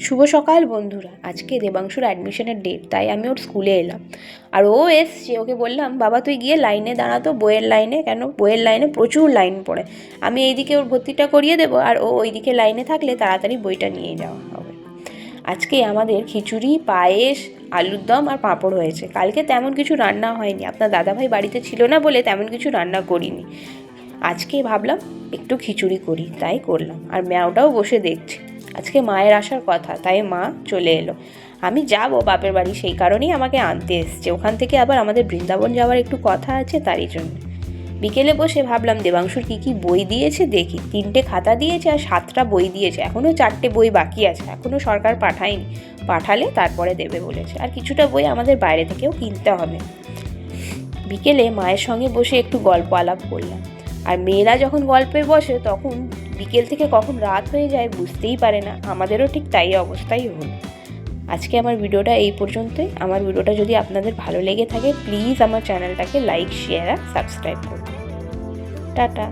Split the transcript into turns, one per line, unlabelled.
শুভ সকাল বন্ধুরা। আজকে দেবাংশুর অ্যাডমিশনের ডেট, তাই আমি ওর স্কুলে এলাম। আর ও এসছে, ওকে বললাম বাবা তুই গিয়ে লাইনে দাঁড়াতো, বইয়ের লাইনে। কেন বইয়ের লাইনে প্রচুর লাইন পড়ে, আমি এইদিকে ওর ভর্তিটা করিয়ে দেবো আর ও ওইদিকে লাইনে থাকলে তাড়াতাড়ি বইটা নিয়ে যাওয়া হবে। আজকে আমাদের খিচুড়ি, পায়েস, আলুর দম আর পাঁপড় হয়েছে। কালকে তেমন কিছু রান্না হয়নি, আপনার দাদাভাই বাড়িতে ছিল না বলে তেমন কিছু রান্না করিনি। আজকে ভাবলাম একটু খিচুড়ি করি, তাই করলাম। আর ম্যাওটাও বসে দেখছে। আজকে মায়ের আসার কথা, তাই মা চলে এলো। আমি যাব বাপের বাড়ি, সেই কারণেই আমাকে আনতে এসছে। ওখান থেকে আবার আমাদের বৃন্দাবন যাওয়ার একটু কথা আছে, তারই জন্য। বিকেলে বসে ভাবলাম দেবাংশুর কী কী বই দিয়েছে দেখি। 3টে খাতা দিয়েছে আর 7টা বই দিয়েছে, এখনও 4টে বই বাকি আছে, এখনও সরকার পাঠায়নি। পাঠালে তারপরে দেবে বলেছে। আর কিছুটা বই আমাদের বাইরে থেকেও কিনতে হবে। বিকেলে মায়ের সঙ্গে বসে একটু গল্প আলাপ করলাম। আর মেয়েরা যখন গল্পে বসে তখন বিকেল থেকে কখন রাত হয়ে যায় বুঝতেই পারে না। আমাদেরও ঠিক তাই অবস্থাই হলো। আজকে আমার ভিডিওটা এই পর্যন্তই। আমার ভিডিওটা যদি আপনাদের ভালো লেগে থাকে প্লিজ আমার চ্যানেলটাকে লাইক, শেয়ার আর সাবস্ক্রাইব করুন। টাটা।